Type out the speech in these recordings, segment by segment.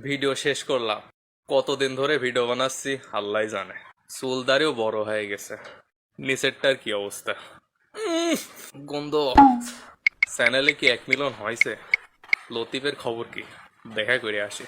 Video শেষ করলাম। কতদিন ধরে ভিডিও বানাচ্ছি আল্লাহ জানে। চুলদারিও বড় হয়ে গেছে। নিচেরটার কি অবস্থা? গন্ধ। চ্যানেলে কি 1 মিলিয়ন হয়েছে? লতিফের খবর কি? দেখা করে আসি।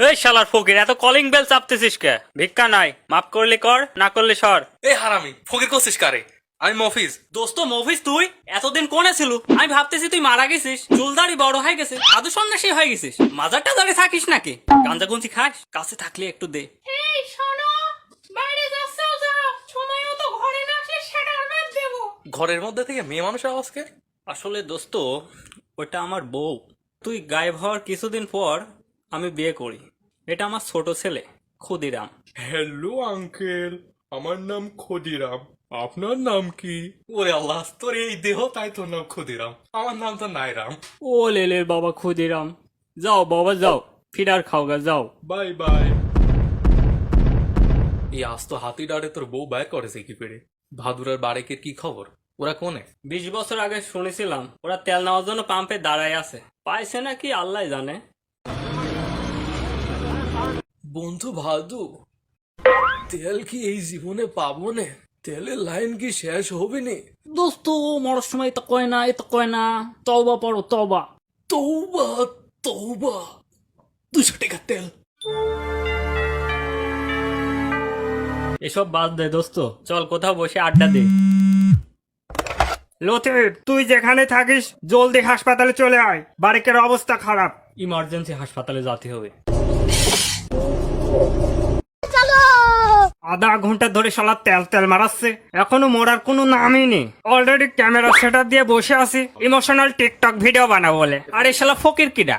এই শালার ফকির, এত কলিং বেল চাপতেছিস কে? ভিক্ষা নাই, মাফ করলে কর, না করলে সর। এই হারামি, ফকির করছিস কারে? আমি মফিজ। দোস্ত মফিজ, তুই এতদিন কোনে ছিল? আমি ভাবতেছি তুই মারা গেছিস, চুলদাড়ি বড় হয়ে গেছে, সাধু সন্ন্যাসী হয়ে গেছিস। মাজারটা ধরে থাকিস নাকি? গাঞ্জা গুঞ্জি খাস? কাছে থাকলে একটু দে। এই শোনো, বাইরে যাচ্ছাও যাও, সময় মতো ঘরে না আসলে সেটার বাদ দেবো। ঘরের মধ্যে থেকে মেয়ে মানুষ আওয়াজকে? আসলে দোস্ত, ওটা আমার বউ। তুই গায়েব হওয়ার কিছুদিন পর আমি বিয়ে করি। এটা আমার ছোট ছেলে ক্ষুদিরাম। হ্যালো আঙ্কেল, আমার নাম ক্ষুদিরাম। আপনার নাম কি? ওরে আল্লাহ, তোর এই দেহ তাই তোর নাম ক্ষুদিরাম। আমার নাম তো নাইরাম। ও লেলের বাবা ক্ষুদিরাম, যাও বাবা যাও, ফিরার খাওগা যাও। Bye bye. এই আস্ত হাতি ডাড়ে তোর বউ বাইর করেছে কি পেরে? ভাদুরার বাড়িকের কি খবর? ওরা কোনে? 20 বছর আগে শুনেছিলাম ওরা তেল নেওয়ার জন্য পাম্পে দাঁড়ায় আছে। পাইছে নাকি আল্লাহ জানে। বন্ধু ভাদু, তেল কি এই জীবনে পাবো নে? তেলের লাইন কি শেষ হবে নে? দোস্ত মরার সময় তো কয় না, এত কয় না, তওবা পড়ো তওবা। তৌবা তৌবা, 200 টাকা তেল। এসব বাদ দে দোস্ত, চল কোথাও বসে আড্ডা দে। লতিফ, তুই যেখানে থাকিস জলদি হাসপাতালে চলে আয়, বাড়ির অবস্থা খারাপ, ইমার্জেন্সি হাসপাতালে যেতে হবে। আধা ঘন্টা ধরে শালা তেল তেল মারাচ্ছে, এখনো মরার কোনো নামই নেই। অলরেডি ক্যামেরা সেটআপ দিয়ে বসে আছি ইমোশনাল টিকটক ভিডিও বানাবো বলে। আরে শালা ফকির কিডা?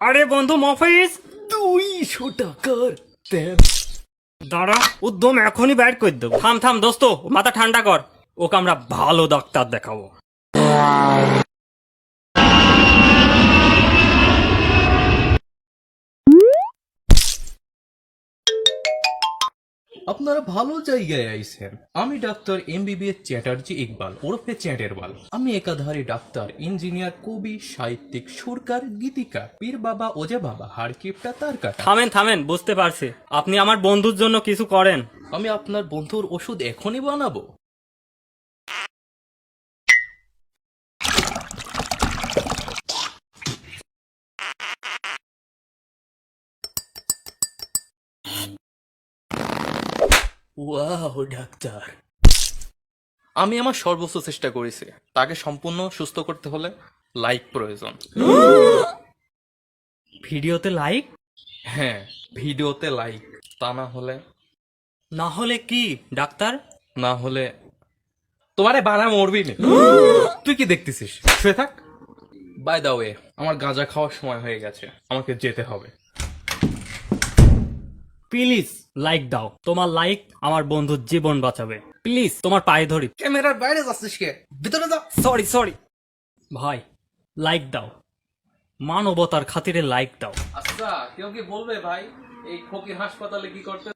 আরে বন্ধু মফিজ, 200 টাকার তেল। দাঁড়া, উদ্যম এখনই বাইর করে দেবো। থাম থাম দোস্ত, মাথা ঠান্ডা কর, ওকে আমরা ভালো ডাক্তার দেখাবো। আপনারা ভালো জায়গায় আইছেন। আমি ডাক্তার MBBS চ্যাটার্জি ইকবাল ওরফে চ্যাটেরবাল। আমি একাধারে ডাক্তার, ইঞ্জিনিয়ার, কবি, সাহিত্যিক, সুরকার, গীতিকার, পীর বাবা, ওজা বাবা, হাড়কিপটা তার কাটা। থামেন থামেন, বুঝতে পারছি আপনি আমার বন্ধুর জন্য কিছু করেন। আমি আপনার বন্ধুর ওষুধ এখনই বানাবো। ওয়াও ডাক্তার, আমি আমার সর্বোচ্চ চেষ্টা করেছি। তাকে সম্পূর্ণ সুস্থ করতে হলে লাইক প্রয়োজন। ভিডিওতে লাইক? হ্যাঁ, ভিডিওতে লাইক। তা না হলে কি ডাক্তার? না হলে তোমারে বানা মরবি না। তুই কি দেখতেছিস? শুয়ে থাক। বাই দা ওয়ে, আমার গাঁজা খাওয়ার সময় হয়ে গেছে, আমাকে যেতে হবে। প্লিজ লাইক দাও, তোমার লাইক আমার বন্ধুর জীবন বাঁচাবে। প্লিজ তোমার পায়ে ধরি। ক্যামেরার বাইরে যাচ্ছিস কে? ভিতরে যা। সরি সরি ভাই, লাইক দাও, মানবতার খাতিরে লাইক দাও। আচ্ছা, কেউ কি বলবে ভাই এই ফকির হাসপাতালে কি করতে?